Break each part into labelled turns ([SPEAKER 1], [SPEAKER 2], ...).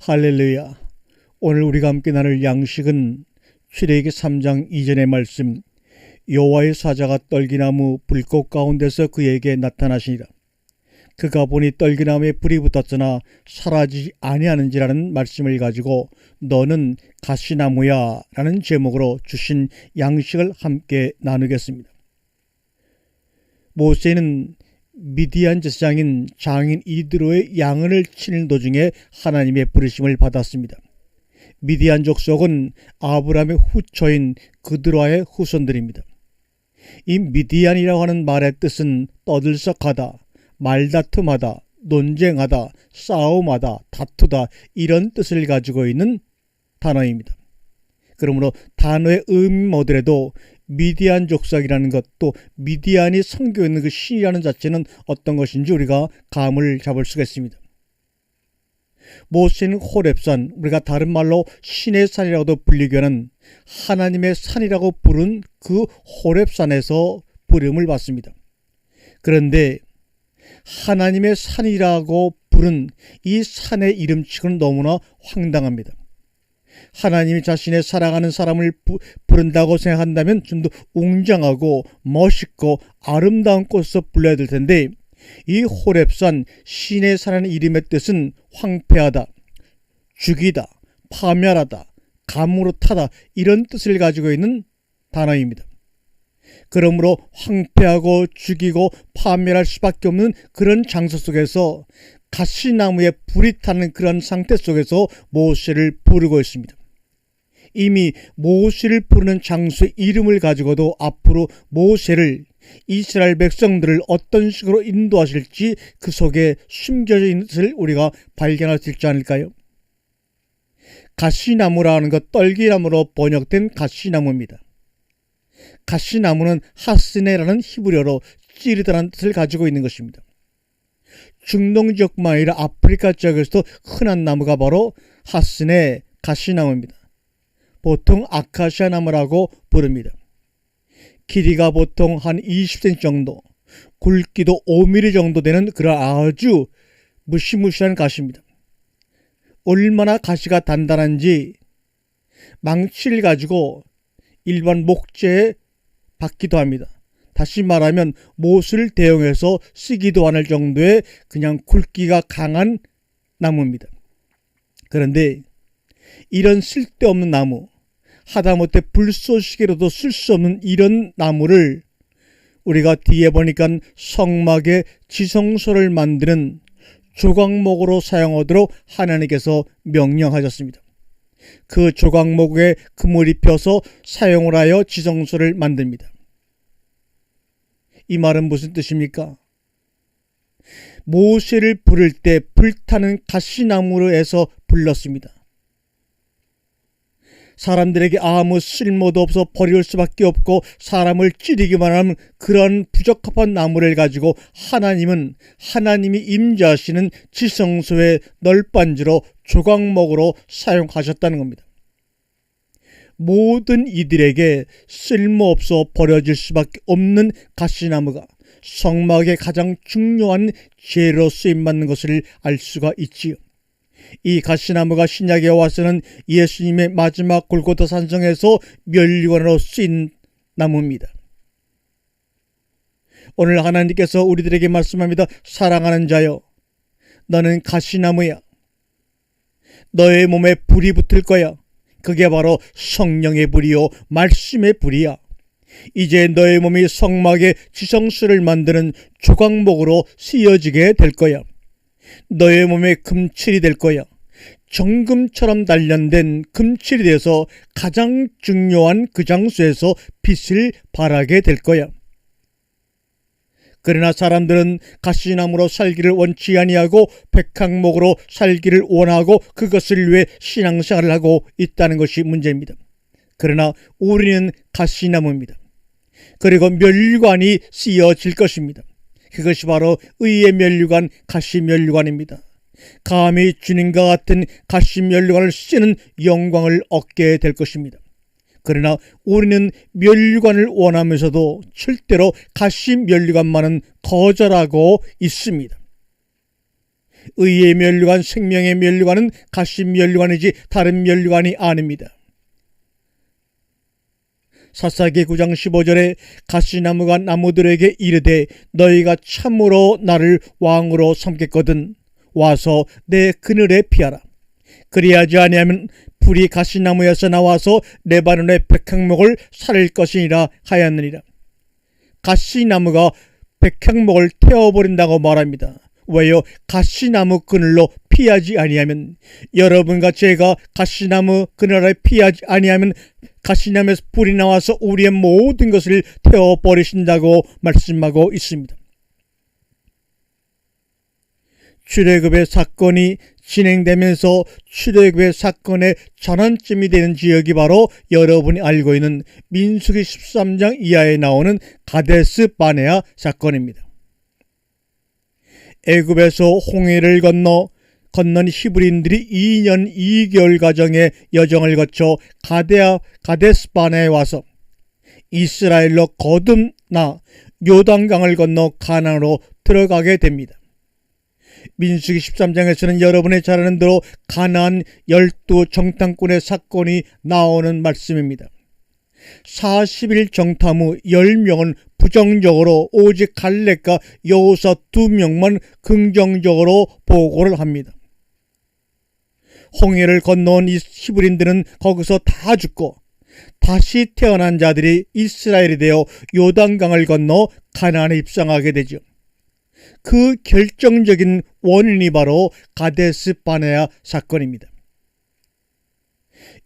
[SPEAKER 1] 할렐루야. 오늘 우리가 함께 나눌 양식은 출애굽기 3장 이전의 말씀, 여호와의 사자가 떨기나무 불꽃 가운데서 그에게 나타나시니라. 그가 보니 떨기나무에 불이 붙었으나 사라지지 아니하는지라는 말씀을 가지고 너는 가시나무야 라는 제목으로 주신 양식을 함께 나누겠습니다. 모세는 미디안 제사장인 장인 이드로의 양을 치는 도중에 하나님의 부르심을 받았습니다. 미디안 족속은 아브라함의 후처인 그드로아의 후손들입니다. 이 미디안이라고 하는 말의 뜻은 떠들썩하다, 말다툼하다, 논쟁하다, 싸움하다, 다투다 이런 뜻을 가지고 있는 단어입니다. 그러므로 단어의 의미 뭐더라도 미디안 족속이라는 것, 또 미디안이 섬기고 있는 그 신이라는 자체는 어떤 것인지 우리가 감을 잡을 수가 있습니다. 모세는 호렙산, 우리가 다른 말로 신의 산이라고도 불리게 하는 하나님의 산이라고 부른 그 호렙산에서 부름을 받습니다. 그런데 하나님의 산이라고 부른 이 산의 이름치고는 너무나 황당합니다. 하나님이 자신의 사랑하는 사람을 부른다고 생각한다면 좀 더 웅장하고 멋있고 아름다운 곳에서 불러야 될 텐데, 이 호렙산, 신의 산이라는 이름의 뜻은 황폐하다, 죽이다, 파멸하다, 감으로 타다 이런 뜻을 가지고 있는 단어입니다. 그러므로 황폐하고 죽이고 파멸할 수밖에 없는 그런 장소 속에서 가시나무에 불이 타는 그런 상태 속에서 모세를 부르고 있습니다. 이미 모세를 부르는 장소의 이름을 가지고도 앞으로 모세를, 이스라엘 백성들을 어떤 식으로 인도하실지 그 속에 숨겨져 있는 것을 우리가 발견할 수 있지 않을까요? 가시나무라는 것, 떨기나무로 번역된 가시나무입니다. 가시나무는 하스네라는 히브리어로 찌르다라는 뜻을 가지고 있는 것입니다. 중동 지역만 아니라 아프리카 지역에서도 흔한 나무가 바로 하스네 가시나무입니다. 보통 아카시아 나무라고 부릅니다. 길이가 보통 한 20cm 정도, 굵기도 5mm 정도 되는 그런 아주 무시무시한 가시입니다. 얼마나 가시가 단단한지 망치를 가지고 일반 목재에 박기도 합니다. 다시 말하면 못을 대용해서 쓰기도 않을 정도의 그냥 굵기가 강한 나무입니다. 그런데 이런 쓸데없는 나무, 하다못해 불쏘시개로도 쓸 수 없는 이런 나무를 우리가 뒤에 보니까 성막의 지성소를 만드는 조각목으로 사용하도록 하나님께서 명령하셨습니다. 그 조각목에 금을 입혀서 사용을 하여 지성소를 만듭니다. 이 말은 무슨 뜻입니까? 모세를 부를 때 불타는 가시나무로 해서 불렀습니다. 사람들에게 아무 쓸모도 없어 버릴 수밖에 없고 사람을 찌르기만 하는 그런 부적합한 나무를 가지고 하나님이 임재하시는 지성소의 널빤지로 조각목으로 사용하셨다는 겁니다. 모든 이들에게 쓸모없어 버려질 수밖에 없는 가시나무가 성막의 가장 중요한 재료로 쓰임받는 것을 알 수가 있지요. 이 가시나무가 신약에 와서는 예수님의 마지막 골고다 산성에서 멸류관으로 쓰인 나무입니다. 오늘 하나님께서 우리들에게 말씀합니다. 사랑하는 자여, 너는 가시나무야. 너의 몸에 불이 붙을 거야. 그게 바로 성령의 불이요 말씀의 불이야. 이제 너의 몸이 성막의 지성소를 만드는 조각목으로 쓰여지게 될 거야. 너의 몸에 금칠이 될 거야. 정금처럼 단련된 금칠이 돼서 가장 중요한 그 장소에서 빛을 발하게 될 거야. 그러나 사람들은 가시나무로 살기를 원치 아니하고 백향목으로 살기를 원하고 그것을 위해 신앙생활을 하고 있다는 것이 문제입니다. 그러나 우리는 가시나무입니다. 그리고 멸류관이 쓰여질 것입니다. 그것이 바로 의의 멸류관, 가시멸류관입니다. 감히 주님과 같은 가시멸류관을 쓰는 영광을 얻게 될 것입니다. 그러나 우리는 멸류관을 원하면서도 절대로 가시멸류관만은 거절하고 있습니다. 의의 면류관, 생명의 면류관은 가시 면류관이지 다른 면류관이 아닙니다. 사사기 9장 15절에 가시나무가 나무들에게 이르되 너희가 참으로 나를 왕으로 삼겠거든 와서 내 그늘에 피하라. 그리하지 아니하면 불이 가시나무에서 나와서 레바논의 백향목을 살릴 것이니라 하였느니라. 가시나무가 백향목을 태워버린다고 말합니다. 왜요? 가시나무 그늘로 피하지 아니하면, 여러분과 제가 가시나무 그늘에 피하지 아니하면 가시나무에서 불이 나와서 우리의 모든 것을 태워버리신다고 말씀하고 있습니다. 출애굽의 사건이 진행되면서 출애굽의 사건의 전환점이 되는 지역이 바로 여러분이 알고 있는 민수기 13장 이하에 나오는 가데스 바네아 사건입니다. 애굽에서 홍해를 건넌 히브리인들이 2년 2개월 가정의 여정을 거쳐 가데스 바네아에 와서 이스라엘로 거듭나 요단강을 건너 가나안으로 들어가게 됩니다. 민수기 13장에서는 여러분의 잘 아는 대로 가나안 12 정탐꾼의 사건이 나오는 말씀입니다. 40일 정탐 후 10명은 부정적으로, 오직 갈렙과 여호사 2명만 긍정적으로 보고를 합니다. 홍해를 건너온 이 히브리인들은 거기서 다 죽고 다시 태어난 자들이 이스라엘이 되어 요단강을 건너 가나안에 입성하게 되죠. 그 결정적인 원인이 바로 가데스 바네아 사건입니다.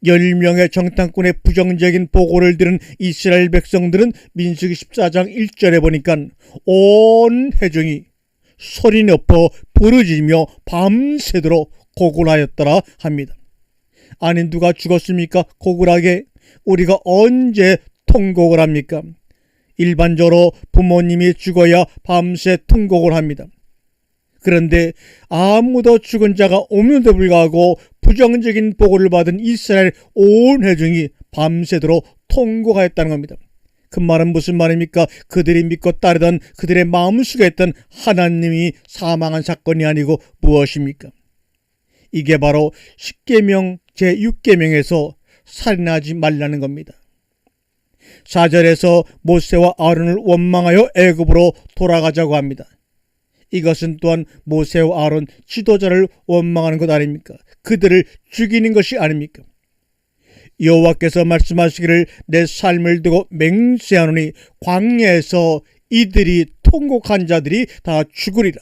[SPEAKER 1] 10명의 정탐꾼의 부정적인 보고를 들은 이스라엘 백성들은 민수기 14장 1절에 보니까 온 회중이 소리 높여 부르짖으며 밤새도록 고굴하였더라 합니다. 아니, 누가 죽었습니까? 고굴하게. 우리가 언제 통곡을 합니까? 일반적으로 부모님이 죽어야 밤새 통곡을 합니다. 그런데 아무도 죽은 자가 없는데 불구하고 부정적인 보고를 받은 이스라엘 온 회중이 밤새도록 통곡하였다는 겁니다. 그 말은 무슨 말입니까? 그들이 믿고 따르던, 그들의 마음속에 있던 하나님이 사망한 사건이 아니고 무엇입니까? 이게 바로 십계명 제6계명에서 살인하지 말라는 겁니다. 4절에서 모세와 아론을 원망하여 애굽으로 돌아가자고 합니다. 이것은 또한 모세와 아론 지도자를 원망하는 것 아닙니까? 그들을 죽이는 것이 아닙니까? 여호와께서 말씀하시기를 내 삶을 두고 맹세하노니 광야에서 이들이 통곡한 자들이 다 죽으리라.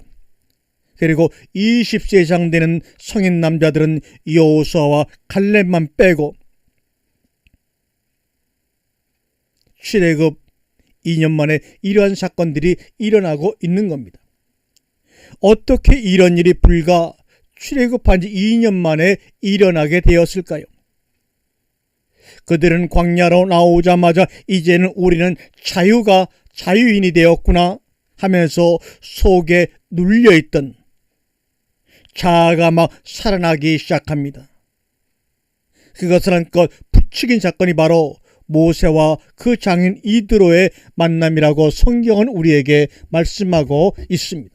[SPEAKER 1] 그리고 20세 이상 되는 성인 남자들은 여호수아와 갈렙만 빼고 출애굽 2년 만에 이러한 사건들이 일어나고 있는 겁니다. 어떻게 이런 일이 불과 출애굽한 지 2년 만에 일어나게 되었을까요? 그들은 광야로 나오자마자 이제는 우리는 자유인이 되었구나 하면서 속에 눌려있던 자아가 막 살아나기 시작합니다. 그것을 한껏 부추긴 사건이 바로 모세와 그 장인 이드로의 만남이라고 성경은 우리에게 말씀하고 있습니다.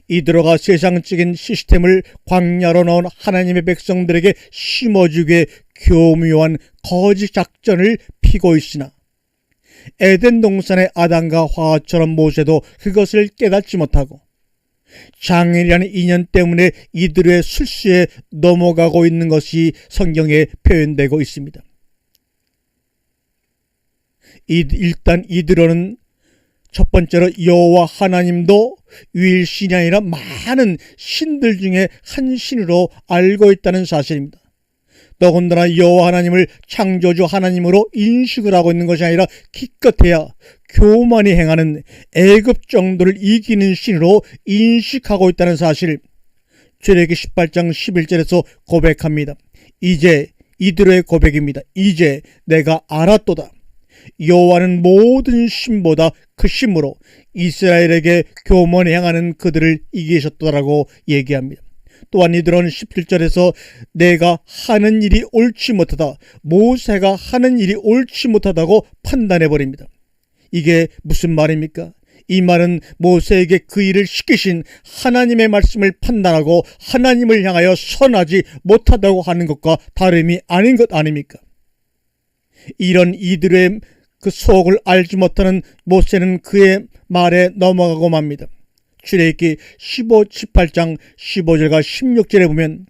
[SPEAKER 1] 이드로가 세상적인 시스템을 광야로 넣은 하나님의 백성들에게 심어주기에 교묘한 거짓 작전을 피고 있으나 에덴 동산의 아담과 하와처럼 모세도 그것을 깨닫지 못하고 장인이라는 인연 때문에 이드로의 술수에 넘어가고 있는 것이 성경에 표현되고 있습니다. 일단 이드로는 첫 번째로 여호와 하나님도 유일신이 아니라 많은 신들 중에 한 신으로 알고 있다는 사실입니다. 더군다나 여호와 하나님을 창조주 하나님으로 인식을 하고 있는 것이 아니라 기껏해야 교만이 행하는 애굽 정도를 이기는 신으로 인식하고 있다는 사실, 출애굽기 18장 11절에서 고백합니다. 이제 이드로의 고백입니다. 이제 내가 알았도다. 여호와는 모든 신보다 크심으로 이스라엘에게 교만히 행하는 그들을 이기셨더라고 얘기합니다. 또한 이들은 17절에서 내가 하는 일이 옳지 못하다, 모세가 하는 일이 옳지 못하다고 판단해버립니다. 이게 무슨 말입니까? 이 말은 모세에게 그 일을 시키신 하나님의 말씀을 판단하고 하나님을 향하여 선하지 못하다고 하는 것과 다름이 아닌 것 아닙니까? 이런 이들의 그 속을 알지 못하는 모세는 그의 말에 넘어가고 맙니다. 출애굽기 18장 15절과 16절에 보면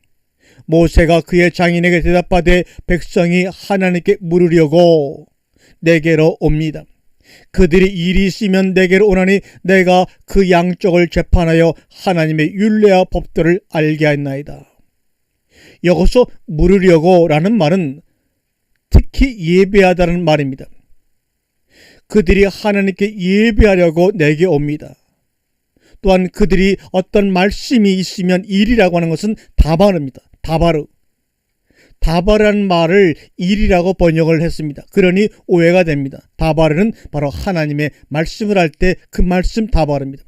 [SPEAKER 1] 모세가 그의 장인에게 대답하되 백성이 하나님께 물으려고 내게로 옵니다. 그들이 일이 있으면 내게로 오나니 내가 그 양쪽을 재판하여 하나님의 율례와 법도를 알게 하였나이다. 여기서 물으려고 라는 말은 특히 예배하다는 말입니다. 그들이 하나님께 예배하려고 내게 옵니다. 또한 그들이 어떤 말씀이 있으면 일이라고 하는 것은 다바르입니다. 다바르라는 말을 일이라고 번역을 했습니다. 그러니 오해가 됩니다. 다바르는 바로 하나님의 말씀을 할 때 그 말씀 다바르입니다.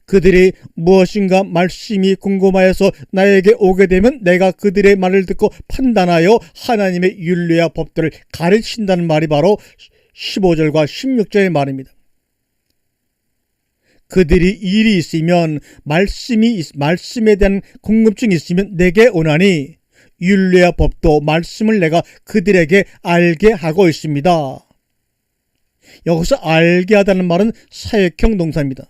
[SPEAKER 1] 그들이 무엇인가 말씀이 궁금하여서 나에게 오게 되면 내가 그들의 말을 듣고 판단하여 하나님의 율례와 법도를 가르친다는 말이 바로 15절과 16절의 말입니다. 그들이 일이 있으면 말씀에 대한 궁금증이 있으면 내게 오나니 율례와 법도 말씀을 내가 그들에게 알게 하고 있습니다. 여기서 알게 하다는 말은 사역형 동사입니다.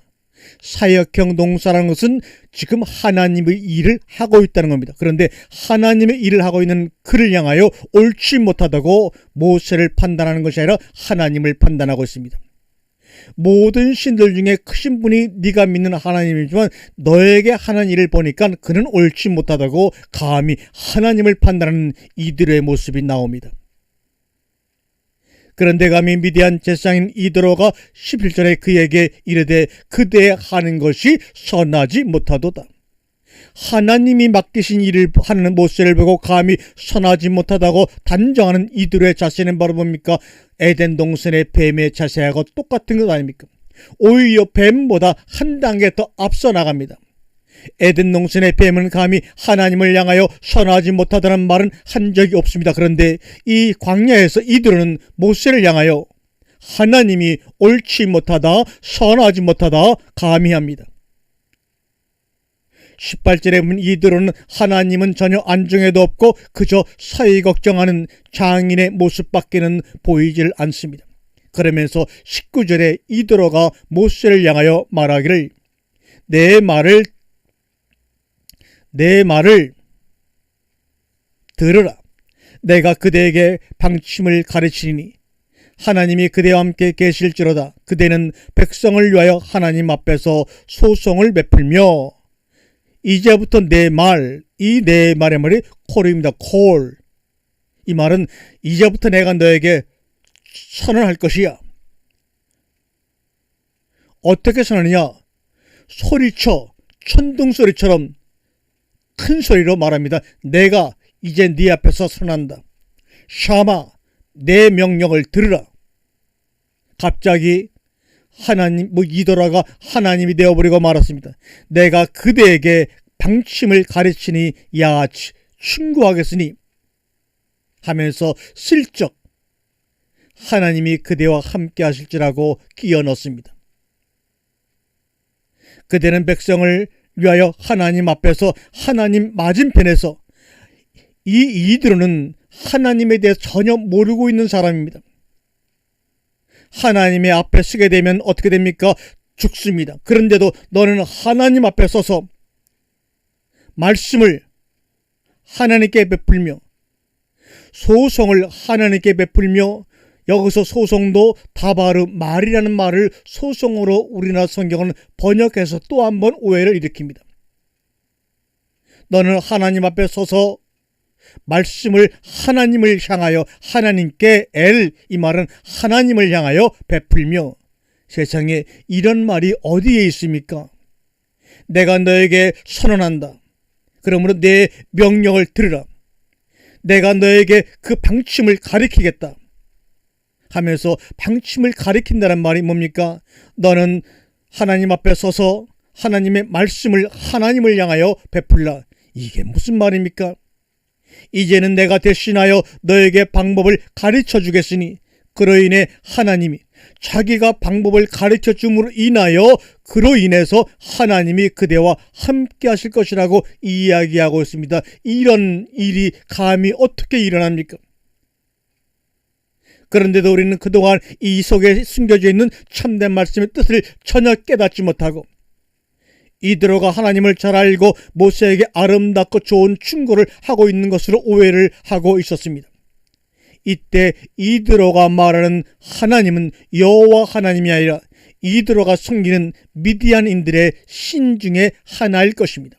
[SPEAKER 1] 사역형 동사라는 것은 지금 하나님의 일을 하고 있다는 겁니다. 그런데 하나님의 일을 하고 있는 그를 향하여 옳지 못하다고 모세를 판단하는 것이 아니라 하나님을 판단하고 있습니다. 모든 신들 중에 크신 분이 네가 믿는 하나님이지만 너에게 하는 일을 보니까 그는 옳지 못하다고 감히 하나님을 판단하는 이들의 모습이 나옵니다. 그런데 감히 미디안 제사장인 이드로가 11절에 그에게 이르되 그대의 하는 것이 선하지 못하도다. 하나님이 맡기신 일을 하는 모세를 보고 감히 선하지 못하다고 단정하는 이들의 자세는 바로 뭡니까? 에덴 동산의 뱀의 자세하고 똑같은 것 아닙니까? 오히려 뱀보다 한 단계 더 앞서 나갑니다. 에덴 동산의 뱀은 감히 하나님을 향하여 선하지 못하다는 말은 한 적이 없습니다. 그런데 이 광야에서 이들은 모세를 향하여 하나님이 옳지 못하다, 선하지 못하다 감히 합니다. 18절에 보면 이들은 하나님은 전혀 안중에도 없고 그저 사위 걱정하는 장인의 모습밖에는 보이질 않습니다. 그러면서 19절에 이드로가 모세를 향하여 말하기를 내 말을 들으라. 내가 그대에게 방침을 가르치니 하나님이 그대와 함께 계실지로다. 그대는 백성을 위하여 하나님 앞에서 소송을 베풀며 이제부터 내 말의 말이 콜입니다. 콜. 이 말은 이제부터 내가 너에게 선언할 것이야. 어떻게 선언하냐? 소리쳐 천둥소리처럼 큰 소리로 말합니다. 내가 이제 네 앞에서 선언한다. 샤마, 내 명령을 들으라. 갑자기 이도라가 하나님이 되어버리고 말았습니다. 내가 그대에게 방침을 가르치니 충고하겠으니 하면서 슬쩍 하나님이 그대와 함께 하실지라고 끼워 넣습니다. 그대는 백성을 위하여 하나님 앞에서 하나님 맞은편에서 이드로는 하나님에 대해 전혀 모르고 있는 사람입니다. 하나님의 앞에 서게 되면 어떻게 됩니까? 죽습니다. 그런데도 너는 하나님 앞에 서서 말씀을 하나님께 베풀며 소송을 하나님께 베풀며 여기서 소송도 다바르 말이라는 말을 소송으로 우리나라 성경은 번역해서 또 한 번 오해를 일으킵니다. 너는 하나님 앞에 서서 말씀을 하나님을 향하여 하나님께 이 말은 하나님을 향하여 베풀며 세상에 이런 말이 어디에 있습니까? 내가 너에게 선언한다. 그러므로 내 명령을 들으라. 내가 너에게 그 방침을 가리키겠다 하면서 방침을 가리킨다는 말이 뭡니까? 너는 하나님 앞에 서서 하나님의 말씀을 하나님을 향하여 베풀라. 이게 무슨 말입니까? 이제는 내가 대신하여 너에게 방법을 가르쳐 주겠으니 그로 인해 하나님이 자기가 방법을 가르쳐 줌으로 그로 인해서 하나님이 그대와 함께 하실 것이라고 이야기하고 있습니다. 이런 일이 감히 어떻게 일어납니까? 그런데도 우리는 그동안 이 속에 숨겨져 있는 참된 말씀의 뜻을 전혀 깨닫지 못하고 이드로가 하나님을 잘 알고 모세에게 아름답고 좋은 충고를 하고 있는 것으로 오해를 하고 있었습니다. 이때 이드로가 말하는 하나님은 여호와 하나님이 아니라 이드로가 섬기는 미디안인들의 신 중에 하나일 것입니다.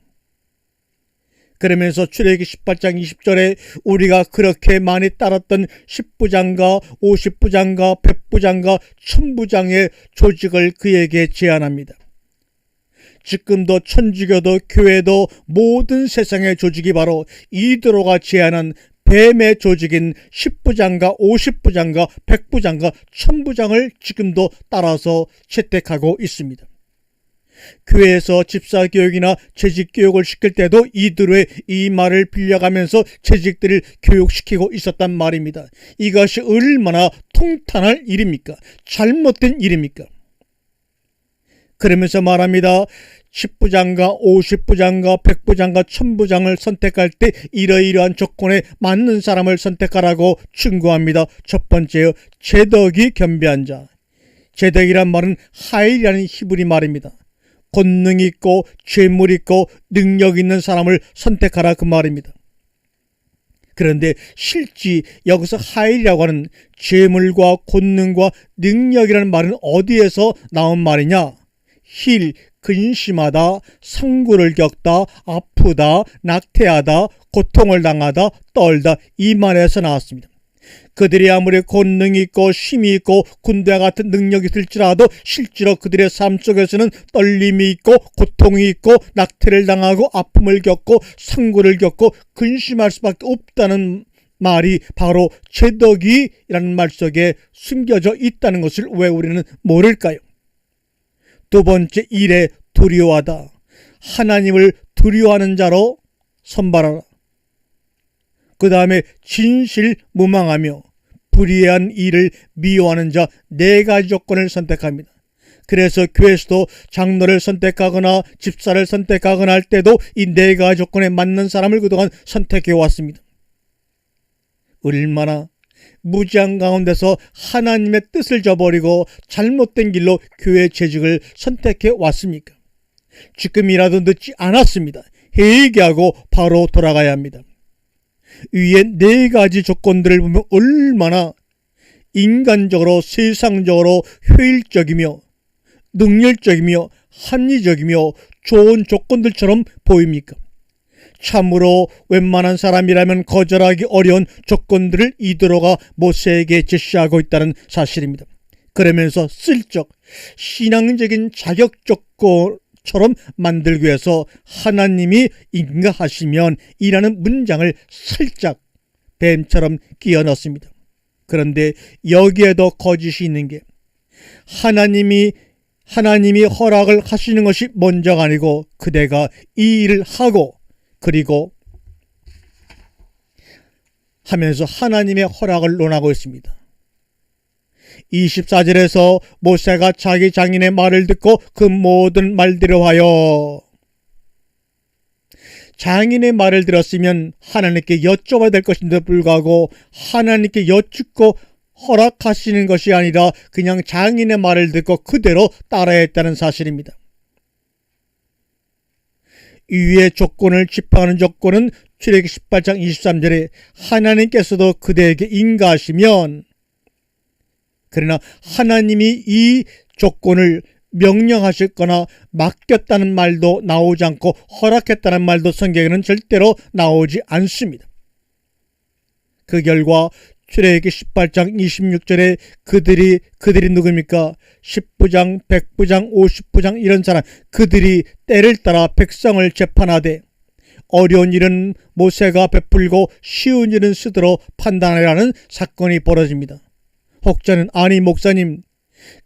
[SPEAKER 1] 그러면서 출애굽기 18장 20절에 우리가 그렇게 많이 따랐던 10부장과 50부장과 100부장과 1000부장의 조직을 그에게 제안합니다. 지금도 천주교도 교회도 모든 세상의 조직이 바로 이드로가 제안한 뱀의 조직인 10부장과 50부장과 100부장과 1000부장을 지금도 따라서 채택하고 있습니다. 교회에서 집사교육이나 재직교육을 시킬 때도 이드로의 이 말을 빌려가면서 재직들을 교육시키고 있었단 말입니다. 이것이 얼마나 통탄할 일입니까? 잘못된 일입니까? 그러면서 말합니다. 10부장과 50부장과 100부장과 1000부장을 선택할 때 이러이러한 조건에 맞는 사람을 선택하라고 충고합니다. 첫 번째요, 제덕이 겸비한 자. 제덕이란 말은 하일이라는 히브리 말입니다. 권능 있고 재물 있고 능력 있는 사람을 선택하라 그 말입니다. 그런데 실제 여기서 하일이라고 하는 재물과 권능과 능력이라는 말은 어디에서 나온 말이냐? 힐, 근심하다, 상구를 겪다, 아프다, 낙태하다, 고통을 당하다, 떨다, 이 말에서 나왔습니다. 그들이 아무리 권능이 있고 힘이 있고 군대와 같은 능력이 있을지라도 실제로 그들의 삶 속에서는 떨림이 있고 고통이 있고 낙태를 당하고 아픔을 겪고 상구를 겪고 근심할 수밖에 없다는 말이 바로 제덕이라는 말 속에 숨겨져 있다는 것을 왜 우리는 모를까요? 두 번째, 일에 두려워하다. 하나님을 두려워하는 자로 선발하라. 그 다음에 진실무망하며 불의한 일을 미워하는 자, 네 가지 조건을 선택합니다. 그래서 교회에서도 장로를 선택하거나 집사를 선택하거나 할 때도 이 네 가지 조건에 맞는 사람을 그동안 선택해 왔습니다. 얼마나 무지한 가운데서 하나님의 뜻을 저버리고 잘못된 길로 교회 재직을 선택해 왔습니까? 지금이라도 늦지 않았습니다. 회개하고 바로 돌아가야 합니다. 위에 네 가지 조건들을 보면 얼마나 인간적으로 세상적으로 효율적이며 능률적이며 합리적이며 좋은 조건들처럼 보입니까? 참으로 웬만한 사람이라면 거절하기 어려운 조건들을 이드로가 모세에게 제시하고 있다는 사실입니다. 그러면서 슬쩍 신앙적인 자격 조건처럼 만들기 위해서 하나님이 인가하시면 이라는 문장을 살짝 뱀처럼 끼워 넣습니다. 그런데 여기에도 거짓이 있는 게 하나님이 허락을 하시는 것이 먼저가 아니고 그대가 이 일을 하고 그리고 하면서 하나님의 허락을 논하고 있습니다. 24절에서 모세가 자기 장인의 말을 듣고 그 모든 말대로 하여, 장인의 말을 들었으면 하나님께 여쭤봐야 될 것인데도 불구하고 하나님께 여쭙고 허락하시는 것이 아니라 그냥 장인의 말을 듣고 그대로 따라야 했다는 사실입니다. 위의 조건을 짚어가는 조건은 출애굽기 18장 23절에 하나님께서도 그대에게 인가하시면, 그러나 하나님이 이 조건을 명령하셨거나 맡겼다는 말도 나오지 않고 허락했다는 말도 성경에는 절대로 나오지 않습니다. 그 결과 출애굽기 18장 26절에 그들이 누굽니까? 10부장, 100부장, 50부장 이런 사람, 그들이 때를 따라 백성을 재판하되 어려운 일은 모세가 베풀고 쉬운 일은 스스로 판단하라는 사건이 벌어집니다. 혹자는 아니 목사님,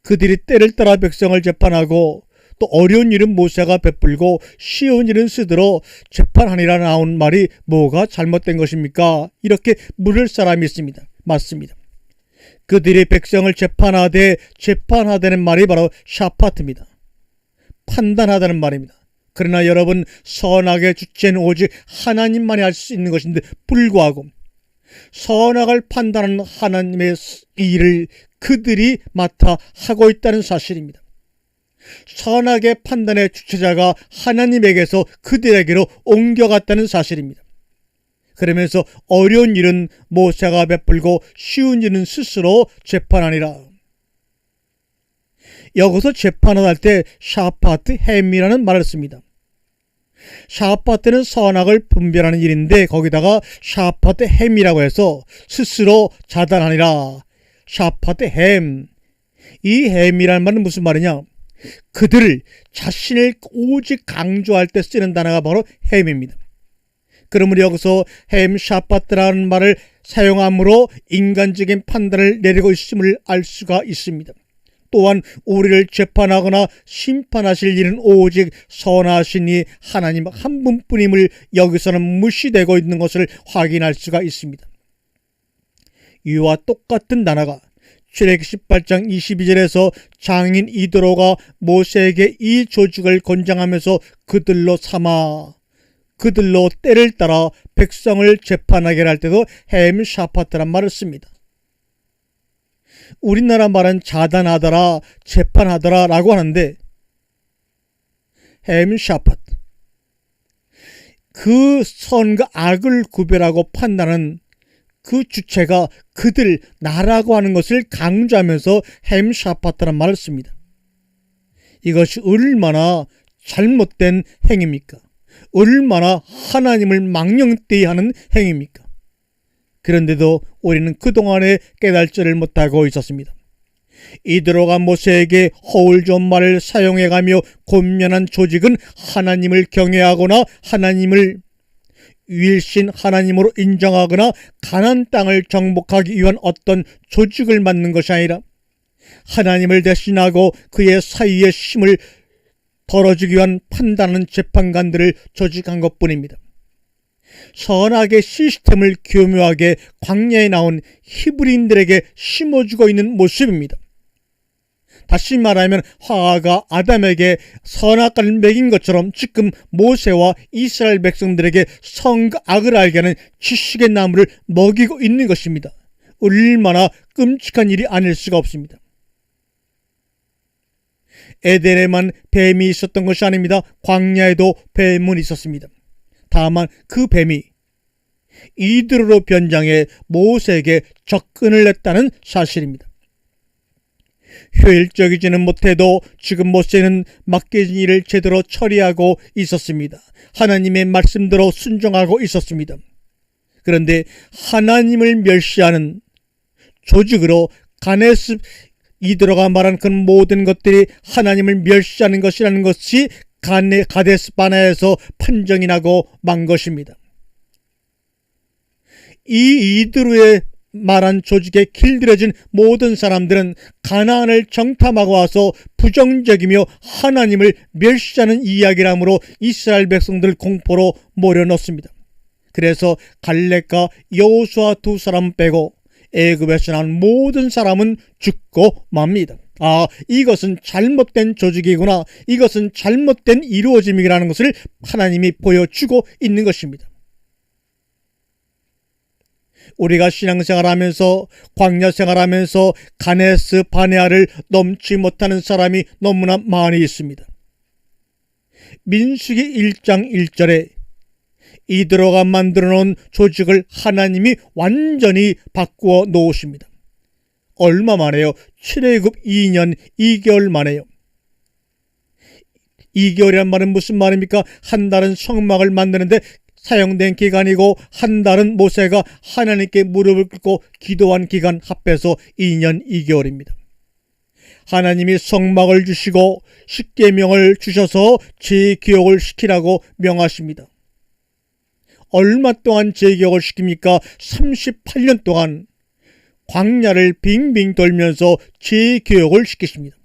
[SPEAKER 1] 그들이 때를 따라 백성을 재판하고 또 어려운 일은 모세가 베풀고 쉬운 일은 스스로 재판하니라 나온 말이 뭐가 잘못된 것입니까? 이렇게 물을 사람이 있습니다. 맞습니다. 그들이 백성을 재판하다는 말이 바로 샤파트입니다. 판단하다는 말입니다. 그러나 여러분, 선악의 주체는 오직 하나님만이 할 수 있는 것인데 불구하고 선악을 판단하는 하나님의 일을 그들이 맡아 하고 있다는 사실입니다. 선악의 판단의 주체자가 하나님에게서 그들에게로 옮겨갔다는 사실입니다. 그러면서 어려운 일은 모세가 베풀고 쉬운 일은 스스로 재판하니라. 여기서 재판을 할 때 샤파트 햄이라는 말을 씁니다. 샤파트는 선악을 분별하는 일인데 거기다가 샤파트 햄이라고 해서 스스로 자단하니라. 샤파트 햄. 이 햄이라는 말은 무슨 말이냐? 그들을 자신을 오직 강조할 때 쓰는 단어가 바로 햄입니다. 그러므로 여기서 햄 샤파트라는 말을 사용함으로 인간적인 판단을 내리고 있음을 알 수가 있습니다. 또한 우리를 재판하거나 심판하실 일은 오직 선하신 이 하나님 한 분뿐임을 여기서는 무시되고 있는 것을 확인할 수가 있습니다. 이와 똑같은 단어가 출애굽기 18장 22절에서 장인 이드로가 모세에게 이 조직을 권장하면서 그들로 때를 따라 백성을 재판하게 할 때도 햄 샤파트란 말을 씁니다. 우리나라 말은 자단하더라, 재판하더라 라고 하는데 햄 샤파트, 그 선과 악을 구별하고 판단하는 그 주체가 그들, 나라고 하는 것을 강조하면서 햄 샤파트란 말을 씁니다. 이것이 얼마나 잘못된 행위입니까? 얼마나 하나님을 망령되이 하는 행위입니까? 그런데도 우리는 그동안에 깨달지를 못하고 있었습니다. 이드로가 모세에게 허울 좋은 말을 사용해가며 권면한 조직은 하나님을 경외하거나 하나님을 유일신 하나님으로 인정하거나 가나안 땅을 정복하기 위한 어떤 조직을 만든 것이 아니라 하나님을 대신하고 그의 사위의 심을 덜어주기 위한 판단하는 재판관들을 조직한 것뿐입니다. 선악의 시스템을 교묘하게 광야에 나온 히브리인들에게 심어주고 있는 모습입니다. 다시 말하면 화가 아담에게 선악과를 먹인 것처럼 지금 모세와 이스라엘 백성들에게 선과 악을 알게 하는 지식의 나무를 먹이고 있는 것입니다. 얼마나 끔찍한 일이 아닐 수가 없습니다. 에덴에만 뱀이 있었던 것이 아닙니다. 광야에도 뱀은 있었습니다. 다만 그 뱀이 이드로로 변장해 모세에게 접근을 했다는 사실입니다. 효율적이지는 못해도 지금 모세는 맡겨진 일을 제대로 처리하고 있었습니다. 하나님의 말씀대로 순종하고 있었습니다. 그런데 하나님을 멸시하는 조직으로 가네스 이드로가 말한 그 모든 것들이 하나님을 멸시하는 것이라는 것이 가데스 바네아에서 판정이 나고 만 것입니다. 이 이드로의 말한 조직에 길들여진 모든 사람들은 가나안을 정탐하고 와서 부정적이며 하나님을 멸시하는 이야기라므로 이스라엘 백성들 공포로 몰아넣습니다. 그래서 갈렙과 여호수아 두 사람 빼고 애굽에서 난 모든 사람은 죽고 맙니다. 이것은 잘못된 조직이구나, 이것은 잘못된 이루어짐이라는 것을 하나님이 보여주고 있는 것입니다. 우리가 신앙생활하면서 광야 생활하면서 가네스 바네아를 넘지 못하는 사람이 너무나 많이 있습니다. 민수기 1장 1절에 이드로가 만들어 놓은 조직을 하나님이 완전히 바꾸어 놓으십니다. 얼마 만에요? 출애굽 2년 2개월 만에요. 2개월이란 말은 무슨 말입니까? 한 달은 성막을 만드는데 사용된 기간이고 한 달은 모세가 하나님께 무릎을 꿇고 기도한 기간 합해서 2년 2개월입니다. 하나님이 성막을 주시고 십계명을 주셔서 재교육을 시키라고 명하십니다. 얼마 동안 재교육을 시킵니까? 38년 동안 광야를 빙빙 돌면서 재교육을 시키십니다.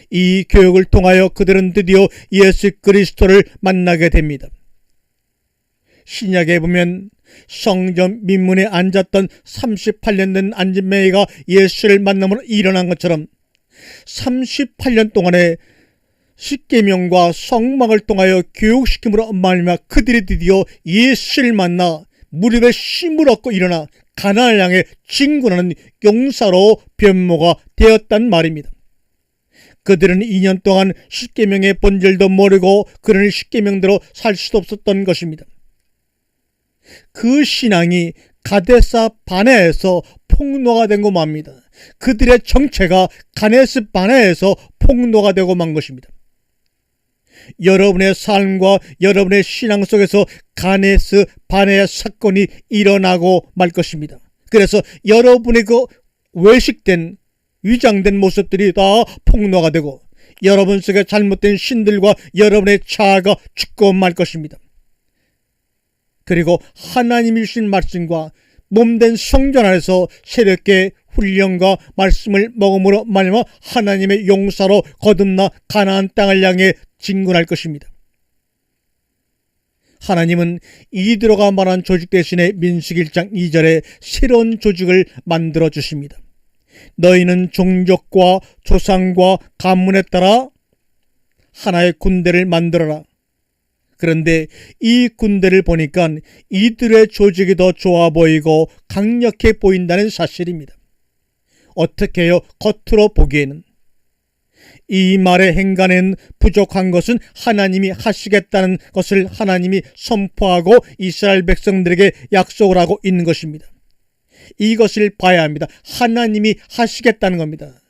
[SPEAKER 1] 이 교육을 통하여 그들은 드디어 예수 그리스도를 만나게 됩니다. 신약에 보면 성전 민문에 앉았던 38년 된 안진뱅이가 예수를 만남으로 일어난 것처럼 38년 동안의 십계명과 성막을 통하여 교육시킴으로 말미암아 그들이 드디어 예수를 만나 무릎에 힘을 얻고 일어나 가나안을 향해 진군하는 용사로 변모가 되었단 말입니다. 그들은 2년 동안 십계명의 본질도 모르고 그러니 십계명대로 살 수도 없었던 것입니다. 그 신앙이 가데사 바네아에서 폭로가 된 것 맙니다. 그들의 정체가 가데스 바네아에서 폭로가 되고 만 것입니다. 여러분의 삶과 여러분의 신앙 속에서 가데스 바네아 사건이 일어나고 말 것입니다. 그래서 여러분의 그 외식된 위장된 모습들이 다 폭로가 되고 여러분 속에 잘못된 신들과 여러분의 자아가 죽고 말 것입니다. 그리고 하나님이 주신 말씀과 몸된 성전 안에서 새롭게 훈련과 말씀을 먹음으로 말미암아 하나님의 용사로 거듭나 가나안 땅을 향해 진군할 것입니다. 하나님은 이드로가 말한 조직 대신에 민수기 1장 2절에 새로운 조직을 만들어 주십니다. 너희는 종족과 조상과 가문에 따라 하나의 군대를 만들어라. 그런데 이 군대를 보니까 이들의 조직이 더 좋아 보이고 강력해 보인다는 사실입니다. 어떻게 해요? 겉으로 보기에는. 이 말의 행간에는 부족한 것은 하나님이 하시겠다는 것을 하나님이 선포하고 이스라엘 백성들에게 약속을 하고 있는 것입니다. 이것을 봐야 합니다. 하나님이 하시겠다는 겁니다.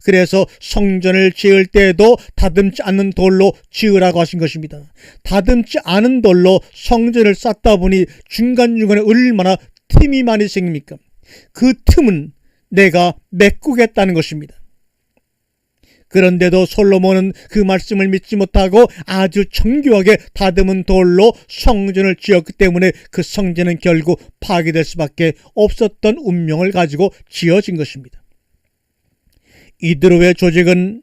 [SPEAKER 1] 그래서 성전을 지을 때에도 다듬지 않는 돌로 지으라고 하신 것입니다. 다듬지 않은 돌로 성전을 쌓다 보니 중간중간에 얼마나 틈이 많이 생깁니까? 그 틈은 내가 메꾸겠다는 것입니다. 그런데도 솔로몬은 그 말씀을 믿지 못하고 아주 정교하게 다듬은 돌로 성전을 지었기 때문에 그 성전은 결국 파괴될 수밖에 없었던 운명을 가지고 지어진 것입니다. 이드로의 조직은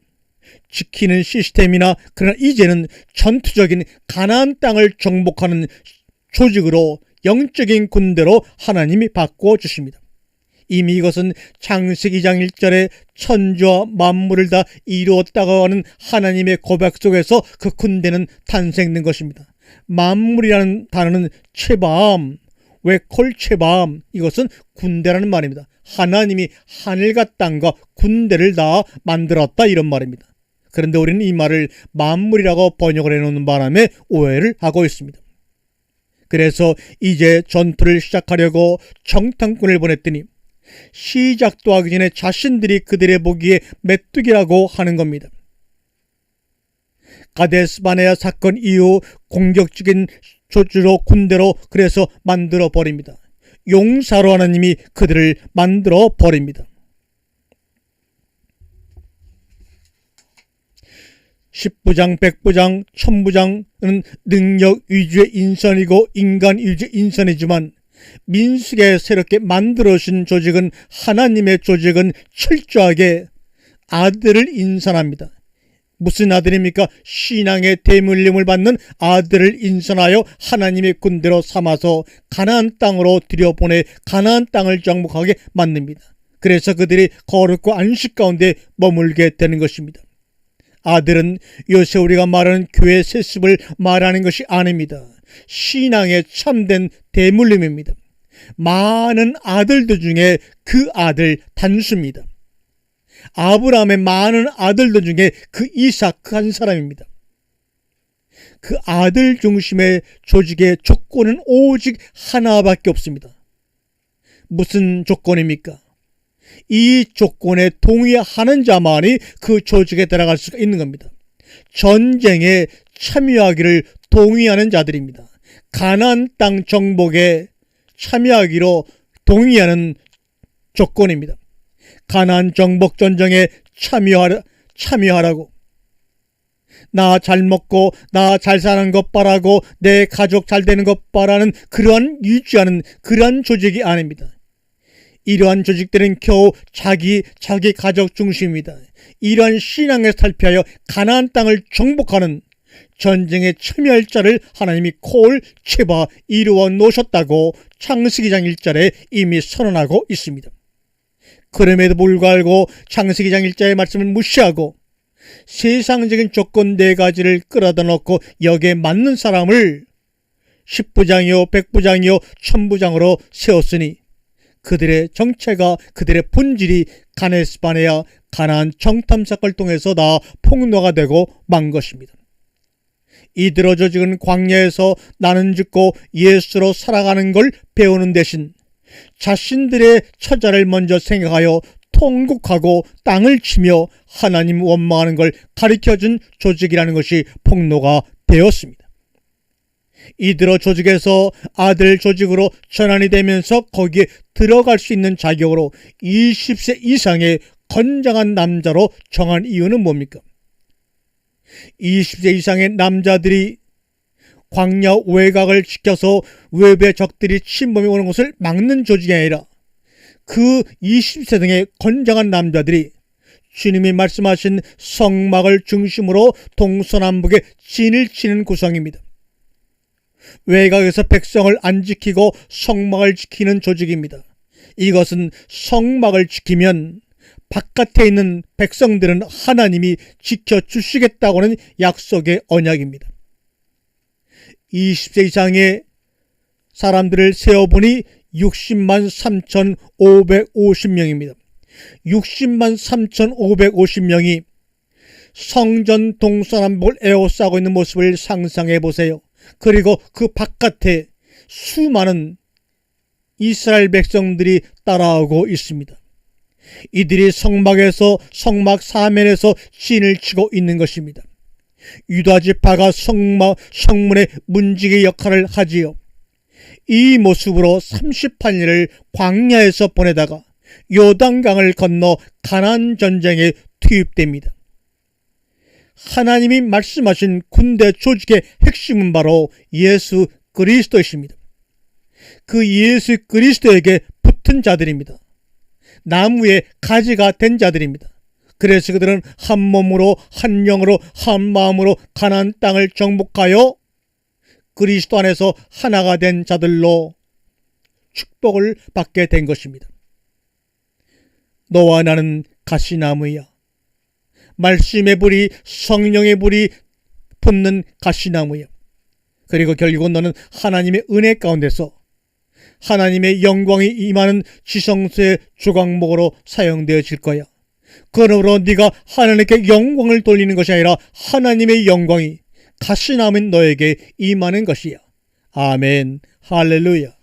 [SPEAKER 1] 지키는 시스템이나 그러나 이제는 전투적인 가나안 땅을 정복하는 조직으로 영적인 군대로 하나님이 바꾸어 주십니다. 이미 이것은 창세기 2장 1절에 천지와 만물을 다 이루었다고 하는 하나님의 고백 속에서 그 군대는 탄생된 것입니다. 만물이라는 단어는 체밤, 웨콜 체밤, 이것은 군대라는 말입니다. 하나님이 하늘과 땅과 군대를 다 만들었다 이런 말입니다. 그런데 우리는 이 말을 만물이라고 번역을 해놓는 바람에 오해를 하고 있습니다. 그래서 이제 전투를 시작하려고 정탐꾼을 보냈더니 시작도 하기 전에 자신들이 그들의 보기에 메뚜기라고 하는 겁니다. 가데스 바네아 사건 이후 공격적인 조주로 군대로 그래서 만들어 버립니다. 용사로 하나님이 그들을 만들어 버립니다. 10부장, 100부장, 1000부장은 능력 위주의 인선이고 인간 위주의 인선이지만 민수기에 새롭게 만들어진 조직은 하나님의 조직은 철저하게 아들을 인선합니다. 무슨 아들입니까? 신앙의 대물림을 받는 아들을 인선하여 하나님의 군대로 삼아서 가나안 땅으로 들여보내 가나안 땅을 정복하게 만듭니다. 그래서 그들이 거룩고 안식 가운데 머물게 되는 것입니다. 아들은 요새 우리가 말하는 교회 세습을 말하는 것이 아닙니다. 신앙의 참된 대물림입니다. 많은 아들들 중에 그 아들 단수입니다. 아브라함의 많은 아들들 중에 그 이삭 한 사람입니다. 그 아들 중심의 조직의 조건은 오직 하나밖에 없습니다. 무슨 조건입니까? 이 조건에 동의하는 자만이 그 조직에 들어갈 수가 있는 겁니다. 전쟁에 참여하기를 동의하는 자들입니다. 가나안 땅 정복에 참여하기로 동의하는 조건입니다. 가나안 정복 전쟁에 참여하라고. 나 잘 먹고 나 잘 사는 것 바라고 내 가족 잘 되는 것 바라는 그러한 유지하는 그러한 조직이 아닙니다. 이러한 조직들은 겨우 자기 가족 중심입니다. 이러한 신앙에 살피하여 가나안 땅을 정복하는 전쟁에 참여할 자를 하나님이 콜 채바 이루어 놓으셨다고 창세기 2장 1절에 이미 선언하고 있습니다. 그럼에도 불구하고 창세기 2장 1절의 말씀을 무시하고 세상적인 조건 4가지를 끌어다 놓고 여기에 맞는 사람을 10부장이요 100부장이요 1000부장으로 세웠으니 그들의 정체가, 그들의 본질이 가네스바네아 가나안 정탐 사건을 통해서 다 폭로가 되고 만 것입니다. 이들어 조직은 광야에서 나는 죽고 예수로 살아가는 걸 배우는 대신 자신들의 처자를 먼저 생각하여 통곡하고 땅을 치며 하나님 원망하는 걸 가르쳐준 조직이라는 것이 폭로가 되었습니다. 이들어 조직에서 아들 조직으로 전환이 되면서 거기에 들어갈 수 있는 자격으로 20세 이상의 건장한 남자로 정한 이유는 뭡니까? 20세 이상의 남자들이 광야 외곽을 지켜서 외부의 적들이 침범해 오는 것을 막는 조직이 아니라 그 20세 등의 건장한 남자들이 주님이 말씀하신 성막을 중심으로 동서남북에 진을 치는 구성입니다. 외곽에서 백성을 안 지키고 성막을 지키는 조직입니다. 이것은 성막을 지키면 바깥에 있는 백성들은 하나님이 지켜주시겠다고는 약속의 언약입니다. 20세 이상의 사람들을 세어보니 60만 3,550명입니다. 60만 3,550명이 성전 동서남북을 에워싸고 있는 모습을 상상해 보세요. 그리고 그 바깥에 수많은 이스라엘 백성들이 따라오고 있습니다. 이들이 성막에서 성막 사면에서 진을 치고 있는 것입니다. 유다 지파가 성문의 문지기 역할을 하지요. 이 모습으로 38년을 광야에서 보내다가 요단강을 건너 가나안 전쟁에 투입됩니다. 하나님이 말씀하신 군대 조직의 핵심은 바로 예수 그리스도이십니다. 그 예수 그리스도에게 붙은 자들입니다. 나무의 가지가 된 자들입니다. 그래서 그들은 한 몸으로 한 영으로 한 마음으로 가나안 땅을 정복하여 그리스도 안에서 하나가 된 자들로 축복을 받게 된 것입니다. 너와 나는 가시나무야. 말씀의 불이, 성령의 불이 붙는 가시나무야. 그리고 결국은 너는 하나님의 은혜 가운데서 하나님의 영광이 임하는 지성소의 조각목으로 사용되어질 거야. 그러므로 네가 하나님께 영광을 돌리는 것이 아니라 하나님의 영광이 가시나무인 너에게 임하는 것이야. 아멘. 할렐루야.